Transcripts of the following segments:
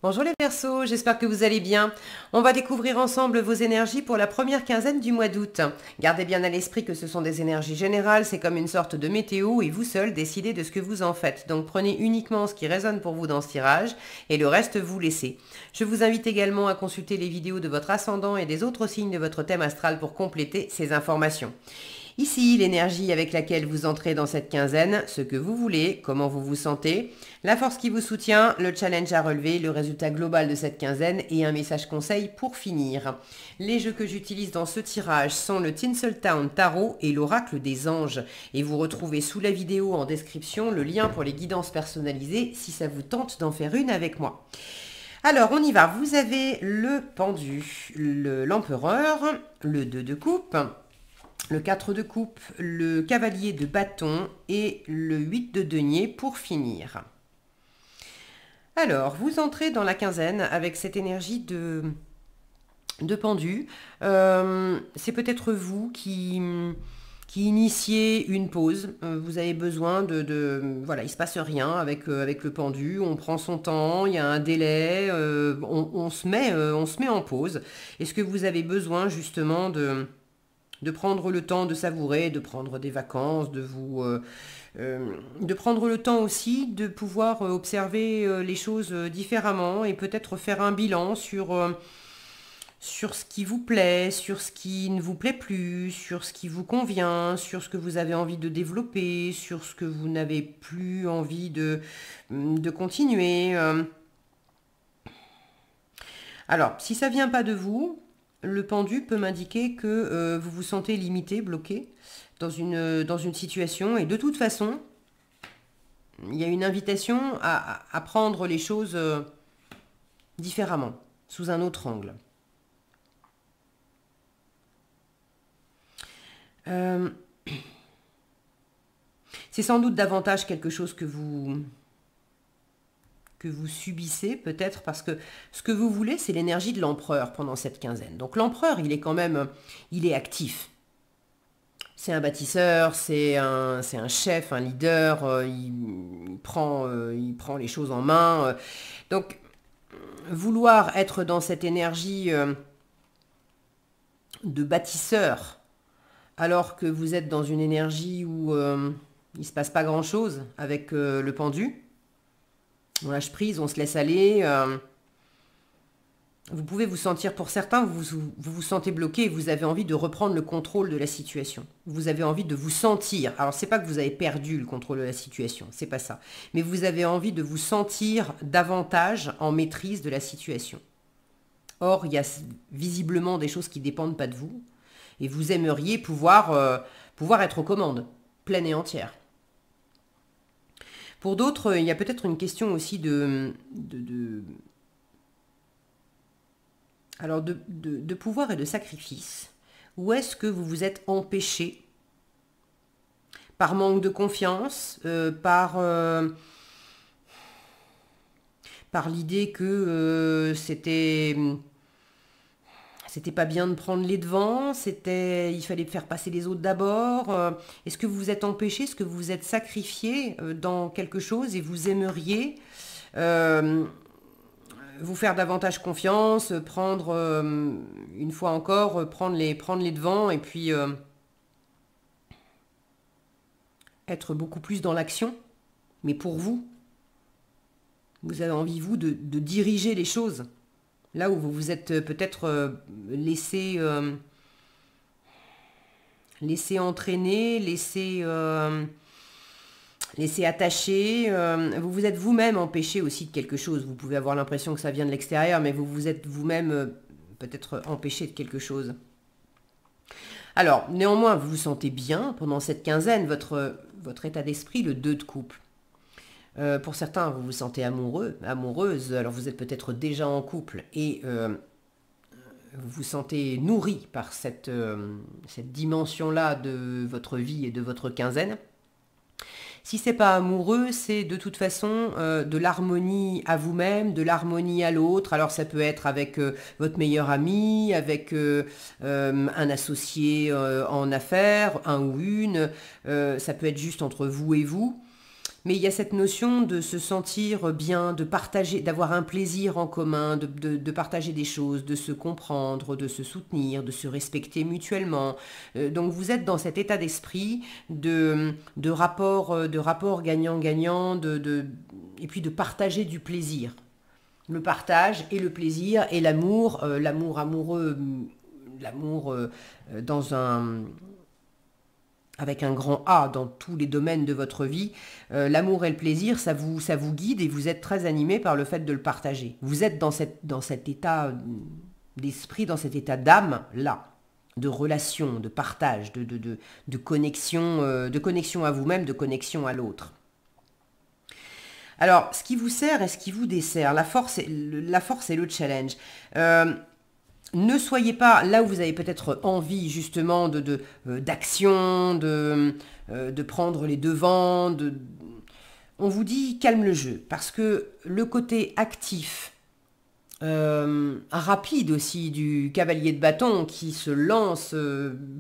Bonjour les Verseaux, j'espère que vous allez bien. On va découvrir ensemble vos énergies pour la première quinzaine du mois d'août. Gardez bien à l'esprit que ce sont des énergies générales, c'est comme une sorte de météo et vous seul décidez de ce que vous en faites. Donc prenez uniquement ce qui résonne pour vous dans ce tirage et le reste vous laissez. Je vous invite également à consulter les vidéos de votre ascendant et des autres signes de votre thème astral pour compléter ces informations. Ici, l'énergie avec laquelle vous entrez dans cette quinzaine, ce que vous voulez, comment vous vous sentez, la force qui vous soutient, le challenge à relever, le résultat global de cette quinzaine et un message conseil pour finir. Les jeux que j'utilise dans ce tirage sont le Tinseltown Tarot et l'Oracle des Anges. Et vous retrouvez sous la vidéo en description le lien pour les guidances personnalisées si ça vous tente d'en faire une avec moi. Alors, on y va. Vous avez le pendu, l'empereur, le 2 de coupe, le 4 de coupe, le cavalier de bâton et le 8 de denier pour finir. Alors, vous entrez dans la quinzaine avec cette énergie de pendu. C'est peut-être vous qui initiez une pause. Vous avez besoin voilà, il se passe rien avec le pendu. On prend son temps, il y a un délai, on se met en pause. Est-ce que vous avez besoin justement de prendre le temps de savourer, de prendre des vacances, de prendre le temps aussi de pouvoir observer les choses différemment et peut-être faire un bilan sur ce qui vous plaît, sur ce qui ne vous plaît plus, sur ce qui vous convient, sur ce que vous avez envie de développer, sur ce que vous n'avez plus envie de continuer. Alors, si ça vient pas de vous, le pendu peut m'indiquer que vous vous sentez limité, bloqué dans une situation. Et de toute façon, il y a une invitation à prendre les choses différemment, sous un autre angle. C'est sans doute davantage quelque chose que vous subissez peut-être parce que ce que vous voulez, c'est l'énergie de l'empereur pendant cette quinzaine. Donc l'empereur, il est quand même, il est actif. C'est un bâtisseur, c'est un chef, un leader, il prend les choses en main. Donc vouloir être dans cette énergie de bâtisseur alors que vous êtes dans une énergie où il ne se passe pas grand-chose avec le pendu, on lâche prise, on se laisse aller. Vous pouvez vous sentir, pour certains, vous sentez bloqué et vous avez envie de reprendre le contrôle de la situation. Vous avez envie de vous sentir. Alors, c'est pas que vous avez perdu le contrôle de la situation, c'est pas ça. Mais vous avez envie de vous sentir davantage en maîtrise de la situation. Or, il y a visiblement des choses qui ne dépendent pas de vous et vous aimeriez pouvoir être aux commandes, pleine et entière. Pour d'autres, il y a peut-être une question aussi de pouvoir et de sacrifice. Où est-ce que vous vous êtes empêché par manque de confiance, par l'idée que c'était pas bien de prendre les devants, il fallait faire passer les autres d'abord. Est-ce que vous vous êtes empêché, est-ce que vous vous êtes sacrifié dans quelque chose et vous aimeriez vous faire davantage confiance, prendre, une fois encore, prendre les devants et puis être beaucoup plus dans l'action, mais pour vous. Vous avez envie, vous, de diriger les choses. Là où vous vous êtes peut-être laissé entraîner, laissé attacher. Vous vous êtes vous-même empêché aussi de quelque chose. Vous pouvez avoir l'impression que ça vient de l'extérieur, mais vous vous êtes vous-même peut-être empêché de quelque chose. Alors, néanmoins, vous vous sentez bien pendant cette quinzaine, votre état d'esprit, le 2 de coupe. Pour certains, vous vous sentez amoureux, amoureuse, alors vous êtes peut-être déjà en couple et vous vous sentez nourri par cette dimension-là de votre vie et de votre quinzaine. Si c'est pas amoureux, c'est de toute façon de l'harmonie à vous-même, de l'harmonie à l'autre. Alors ça peut être avec votre meilleur ami, avec un associé en affaires, un ou une. Ça peut être juste entre vous et vous. Mais il y a cette notion de se sentir bien, de partager, d'avoir un plaisir en commun, de partager des choses, de se comprendre, de se soutenir, de se respecter mutuellement. Donc vous êtes dans cet état d'esprit de rapport gagnant-gagnant, et puis de partager du plaisir. Le partage et le plaisir et l'amour, l'amour amoureux, l'amour dans un avec un grand A dans tous les domaines de votre vie, l'amour et le plaisir, ça vous guide et vous êtes très animé par le fait de le partager. Vous êtes dans cet état d'esprit, dans cet état d'âme, là, de relation, de partage, de connexion à vous-même, de connexion à l'autre. Alors, ce qui vous sert et ce qui vous dessert, la force et le challenge. Ne soyez pas là où vous avez peut-être envie justement d'action, de prendre les devants. On vous dit calme le jeu parce que le côté actif, rapide aussi du cavalier de bâton qui se lance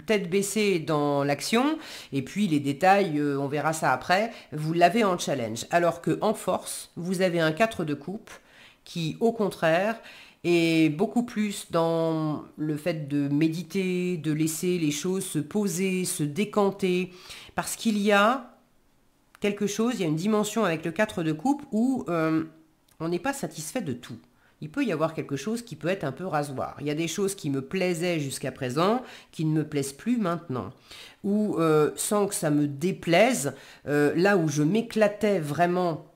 tête baissée dans l'action et puis les détails, on verra ça après, vous l'avez en challenge. Alors que en force, vous avez un 4 de coupe qui au contraire et beaucoup plus dans le fait de méditer, de laisser les choses se poser, se décanter, parce qu'il y a quelque chose, il y a une dimension avec le 4 de coupe où on n'est pas satisfait de tout. Il peut y avoir quelque chose qui peut être un peu rasoir. Il y a des choses qui me plaisaient jusqu'à présent, qui ne me plaisent plus maintenant. Ou sans que ça me déplaise, là où je m'éclatais vraiment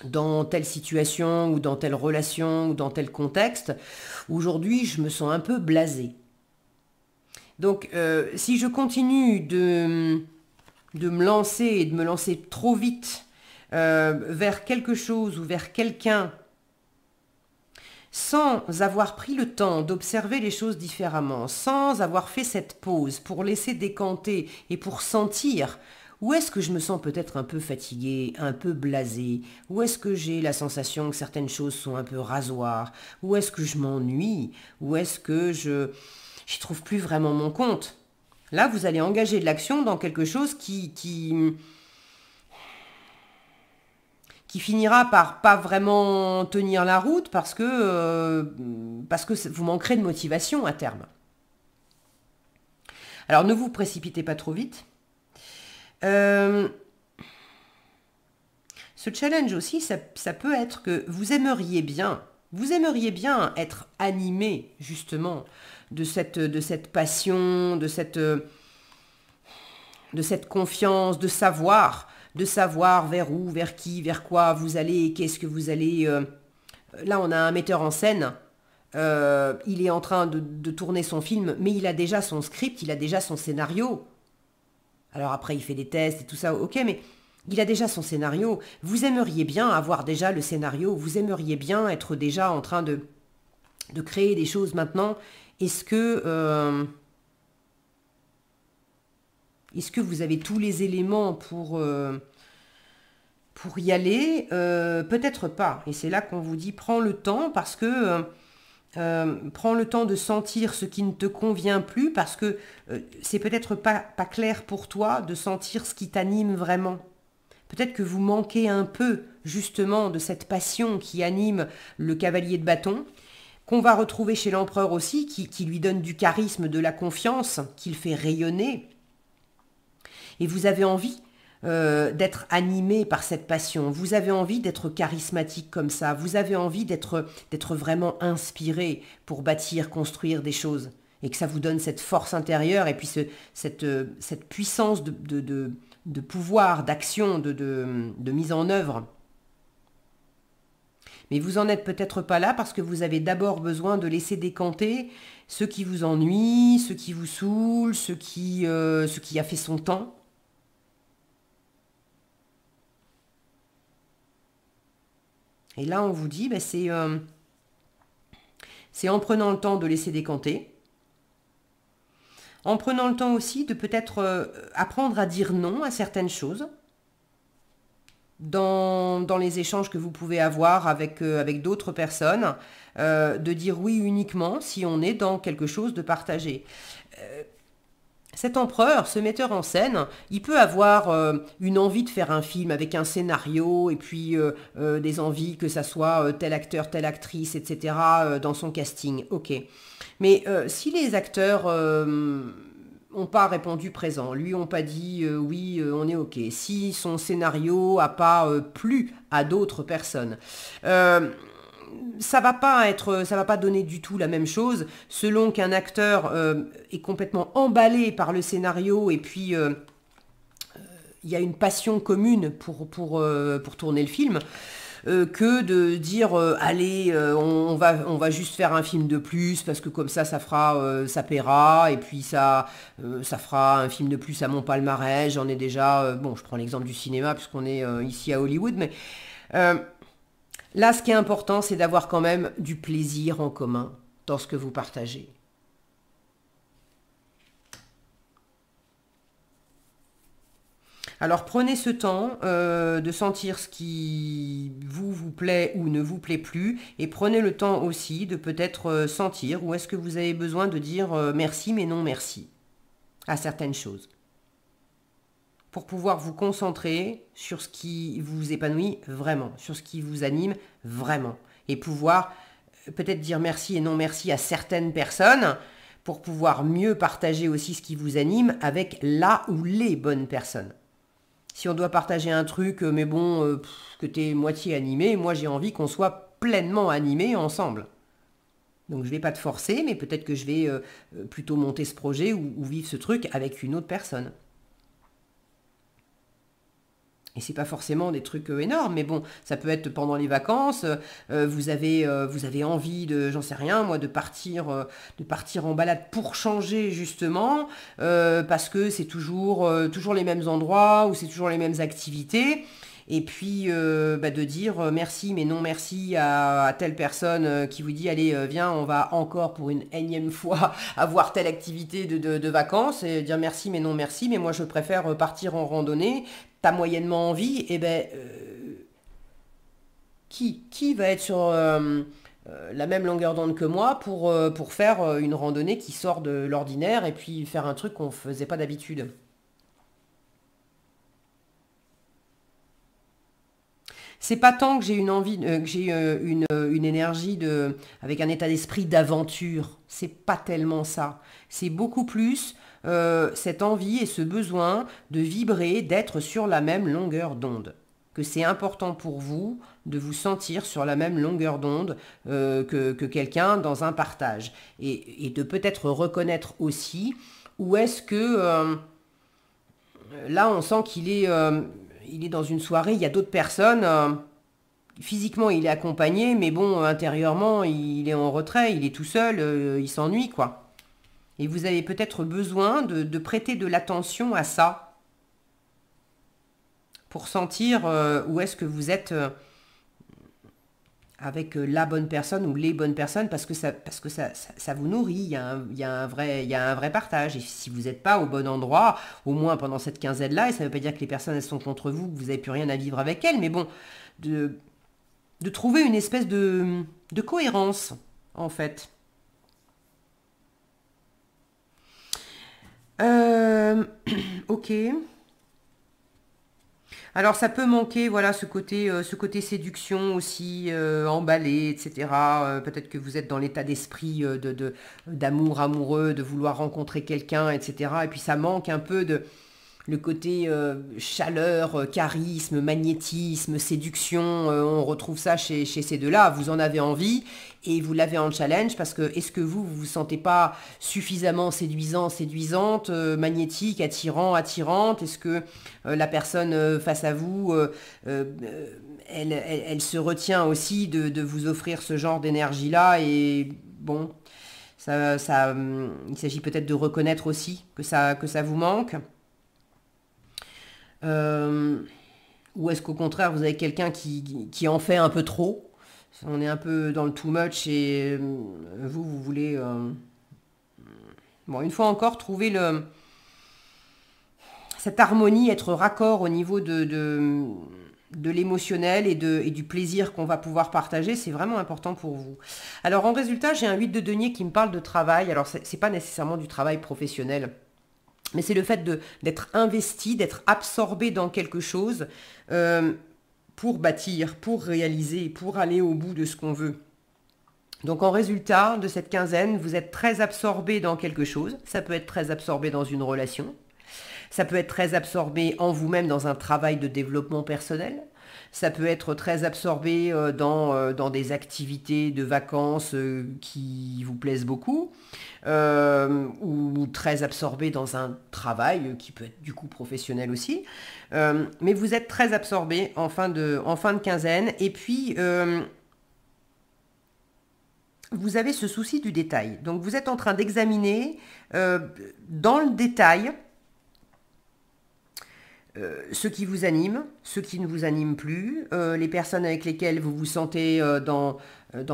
dans telle situation ou dans telle relation ou dans tel contexte, aujourd'hui je me sens un peu blasée. Donc si je continue de me lancer et de me lancer trop vite vers quelque chose ou vers quelqu'un sans avoir pris le temps d'observer les choses différemment, sans avoir fait cette pause pour laisser décanter et pour sentir où est-ce que je me sens peut-être un peu fatiguée, un peu blasée, où est-ce que j'ai la sensation que certaines choses sont un peu rasoirs, où est-ce que je m'ennuie, où est-ce que je n'y trouve plus vraiment mon compte. Là, vous allez engager de l'action dans quelque chose qui finira par pas vraiment tenir la route parce que vous manquerez de motivation à terme. Alors ne vous précipitez pas trop vite. Ce challenge aussi, ça peut être que vous aimeriez bien être animé justement de cette passion, de cette confiance, de savoir vers où, vers qui, vers quoi vous allez, qu'est-ce que vous allez... Là, on a un metteur en scène, il est en train de tourner son film, mais il a déjà son script, il a déjà son scénario. Alors après, il fait des tests et tout ça, ok, mais il a déjà son scénario. Vous aimeriez bien avoir déjà le scénario, vous aimeriez bien être déjà en train de créer des choses maintenant. Est-ce que vous avez tous les éléments pour y aller? Peut-être pas. Et c'est là qu'on vous dit, prends le temps parce que... prends le temps de sentir ce qui ne te convient plus parce que c'est peut-être pas clair pour toi de sentir ce qui t'anime vraiment. Peut-être que vous manquez un peu justement de cette passion qui anime le cavalier de bâton, qu'on va retrouver chez l'empereur aussi, qui lui donne du charisme, de la confiance, qui le fait rayonner. Et vous avez envie d'être animé par cette passion, vous avez envie d'être charismatique comme ça, vous avez envie d'être vraiment inspiré pour bâtir, construire des choses, et que ça vous donne cette force intérieure, et puis cette puissance de pouvoir, d'action, de mise en œuvre. Mais vous en êtes peut-être pas là parce que vous avez d'abord besoin de laisser décanter ce qui vous ennuie, ce qui vous saoule, ce qui a fait son temps. Et là, on vous dit, c'est en prenant le temps de laisser décanter, en prenant le temps aussi de peut-être apprendre à dire non à certaines choses dans les échanges que vous pouvez avoir avec d'autres personnes, de dire oui uniquement si on est dans quelque chose de partagé. Cet empereur, ce metteur en scène, il peut avoir une envie de faire un film avec un scénario et puis des envies que ça soit tel acteur, telle actrice, etc. Dans son casting. Ok. Mais si les acteurs n'ont pas répondu présent, lui ont pas dit oui, on est ok. Si son scénario a pas plu à d'autres personnes, ça va pas donner du tout la même chose selon qu'un acteur est complètement emballé par le scénario et puis il y a une passion commune pour tourner le film. Que de dire allez on va juste faire un film de plus parce que comme ça fera ça paiera et puis ça fera un film de plus à mon palmarès. J'en ai déjà bon, je prends l'exemple du cinéma puisqu'on est ici à Hollywood, mais là, ce qui est important, c'est d'avoir quand même du plaisir en commun dans ce que vous partagez. Alors prenez ce temps de sentir ce qui vous plaît ou ne vous plaît plus et prenez le temps aussi de peut-être sentir où est-ce que vous avez besoin de dire merci mais non merci à certaines choses pour pouvoir vous concentrer sur ce qui vous épanouit vraiment, sur ce qui vous anime vraiment et pouvoir peut-être dire merci et non merci à certaines personnes pour pouvoir mieux partager aussi ce qui vous anime avec la ou les bonnes personnes. Si on doit partager un truc, mais bon, que t'es moitié animé, moi j'ai envie qu'on soit pleinement animé ensemble. Donc je vais pas te forcer, mais peut-être que je vais plutôt monter ce projet ou vivre ce truc avec une autre personne. Et c'est pas forcément des trucs énormes, mais bon, ça peut être pendant les vacances, vous avez envie de, j'en sais rien, moi, de partir en balade pour changer justement, parce que c'est toujours les mêmes endroits ou c'est toujours les mêmes activités. Et puis de dire merci mais non merci à telle personne qui vous dit allez viens on va encore pour une énième fois avoir telle activité de vacances et dire merci mais non merci mais moi je préfère partir en randonnée, t'as moyennement envie et qui va être sur la même longueur d'onde que moi pour faire une randonnée qui sort de l'ordinaire et puis faire un truc qu'on faisait pas d'habitude. C'est pas tant que j'ai une envie, que j'ai une énergie avec un état d'esprit d'aventure. C'est pas tellement ça. C'est beaucoup plus cette envie et ce besoin de vibrer, d'être sur la même longueur d'onde. Que c'est important pour vous de vous sentir sur la même longueur d'onde que quelqu'un dans un partage. Et de peut-être reconnaître aussi où est-ce que là on sent il est dans une soirée, il y a d'autres personnes. Physiquement, il est accompagné, mais bon, intérieurement, il est en retrait, il est tout seul, il s'ennuie, quoi. Et vous avez peut-être besoin de prêter de l'attention à ça pour sentir où est-ce que vous êtes avec la bonne personne ou les bonnes personnes parce que ça vous nourrit, il y a un vrai partage. Et si vous n'êtes pas au bon endroit, au moins pendant cette quinzaine-là, et ça ne veut pas dire que les personnes elles sont contre vous, que vous n'avez plus rien à vivre avec elles, mais bon, de trouver une espèce de cohérence, en fait. Ok. Alors ça peut manquer, voilà, ce côté séduction aussi, emballé, etc. Peut-être que vous êtes dans l'état d'esprit d'amour amoureux, de vouloir rencontrer quelqu'un, etc. Et puis ça manque un peu de le côté chaleur, charisme, magnétisme, séduction. On retrouve ça chez ces deux-là. Vous en avez envie et vous l'avez en challenge parce que est-ce que vous sentez pas suffisamment séduisant, séduisante, magnétique, attirant, attirante? Est-ce que la personne face à vous, elle se retient aussi de vous offrir ce genre d'énergie-là et bon, il s'agit peut-être de reconnaître aussi que ça vous manque. Ou est-ce qu'au contraire vous avez quelqu'un qui en fait un peu trop? On est un peu dans le too much et vous voulez bon, une fois encore trouver cette harmonie, être raccord au niveau de l'émotionnel et du plaisir qu'on va pouvoir partager, c'est vraiment important pour vous. Alors en résultat, j'ai un 8 de denier qui me parle de travail. Alors c'est pas nécessairement du travail professionnel. mais c'est le fait d'être investi, d'être absorbé dans quelque chose pour bâtir, pour réaliser, pour aller au bout de ce qu'on veut. Donc en résultat de cette quinzaine, vous êtes très absorbé dans quelque chose. Ça peut être très absorbé dans une relation. Ça peut être très absorbé en vous-même dans un travail de développement personnel. Ça peut être très absorbé dans des activités de vacances qui vous plaisent beaucoup. Ou très absorbé dans un travail qui peut être du coup professionnel aussi. Mais vous êtes très absorbé en fin de quinzaine. Et puis... vous avez ce souci du détail. Donc vous êtes en train d'examiner dans le détail ce qui vous anime, ce qui ne vous anime plus, les personnes avec lesquelles vous vous sentez dans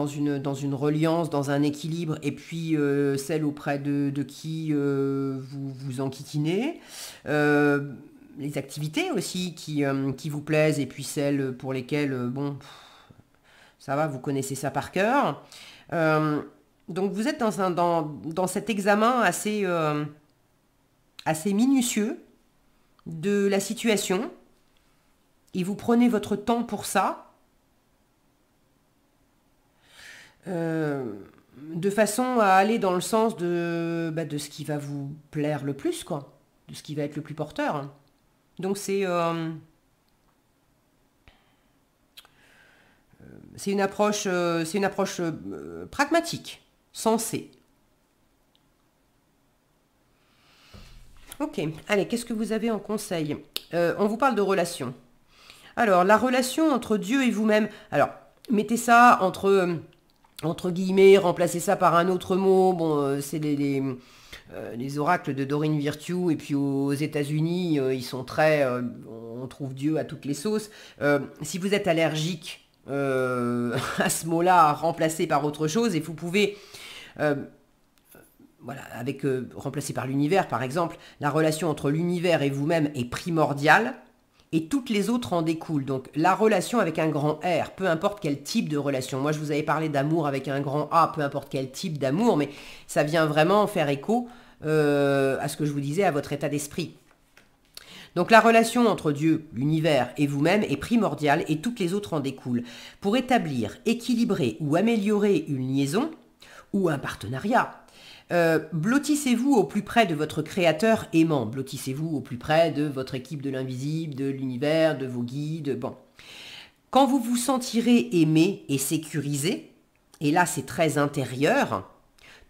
une reliance, dans un équilibre, et puis celles auprès de qui vous vous enquiquinez, les activités aussi qui vous plaisent, et puis celles pour lesquelles, bon, ça va, vous connaissez ça par cœur. Donc vous êtes dans cet examen assez minutieux de la situation et vous prenez votre temps pour ça de façon à aller dans le sens de ce qui va vous plaire le plus, quoi, de ce qui va être le plus porteur. Donc c'est une approche pragmatique, sensée. Ok, allez, qu'est-ce que vous avez en conseil? On vous parle de relation. Alors, la relation entre Dieu et vous-même. Alors, mettez ça entre guillemets, remplacez ça par un autre mot. Bon, c'est les oracles de Dorine Virtue. Et puis aux États-Unis, ils sont très... on trouve Dieu à toutes les sauces. Si vous êtes allergique à ce mot-là, remplacé par autre chose, et vous pouvez... voilà, avec remplacé par l'univers par exemple, la relation entre l'univers et vous-même est primordiale et toutes les autres en découlent. Donc la relation avec un grand R, peu importe quel type de relation. Moi je vous avais parlé d'amour avec un grand A, peu importe quel type d'amour, mais ça vient vraiment faire écho à ce que je vous disais, à votre état d'esprit. Donc la relation entre Dieu, l'univers et vous-même est primordiale et toutes les autres en découlent. Pour établir, équilibrer ou améliorer une liaison ou un partenariat, blottissez-vous au plus près de votre créateur aimant, blottissez-vous au plus près de votre équipe de l'invisible, de l'univers, de vos guides, bon. Quand vous vous sentirez aimé et sécurisé, et là c'est très intérieur,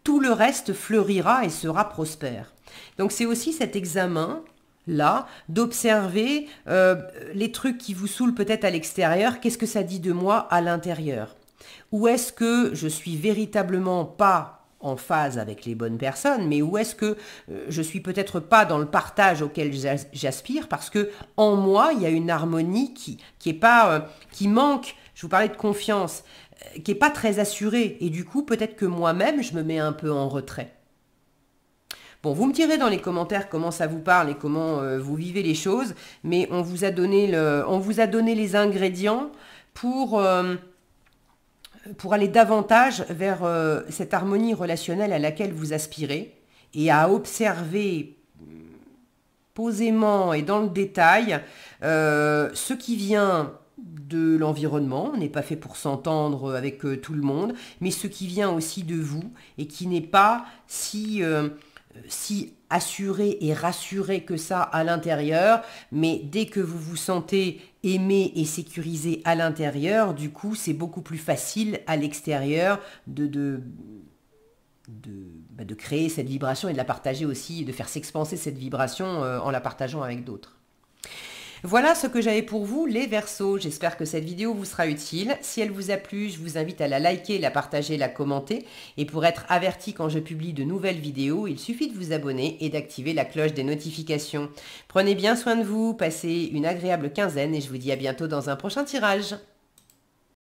tout le reste fleurira et sera prospère. Donc c'est aussi cet examen là, d'observer les trucs qui vous saoulent peut-être à l'extérieur, qu'est-ce que ça dit de moi à l'intérieur? Où est-ce que je suis véritablement pas en phase avec les bonnes personnes, mais où est-ce que je suis peut-être pas dans le partage auquel j'aspire, parce que en moi, il y a une harmonie qui est pas, qui manque, je vous parlais de confiance, qui est pas très assurée, et du coup, peut-être que moi-même, je me mets un peu en retrait. Bon, vous me direz dans les commentaires comment ça vous parle et comment vous vivez les choses, mais on vous a donné les ingrédients pour aller davantage vers cette harmonie relationnelle à laquelle vous aspirez et à observer posément et dans le détail ce qui vient de l'environnement. On n'est pas fait pour s'entendre avec tout le monde, mais ce qui vient aussi de vous et qui n'est pas si assuré et rassuré que ça à l'intérieur, mais dès que vous vous sentez aimé et sécurisé à l'intérieur, du coup c'est beaucoup plus facile à l'extérieur de créer cette vibration et de la partager aussi, de faire s'expanser cette vibration en la partageant avec d'autres. Voilà ce que j'avais pour vous, les Verseaux. J'espère que cette vidéo vous sera utile. Si elle vous a plu, je vous invite à la liker, la partager, la commenter. Et pour être averti quand je publie de nouvelles vidéos, il suffit de vous abonner et d'activer la cloche des notifications. Prenez bien soin de vous, passez une agréable quinzaine et je vous dis à bientôt dans un prochain tirage.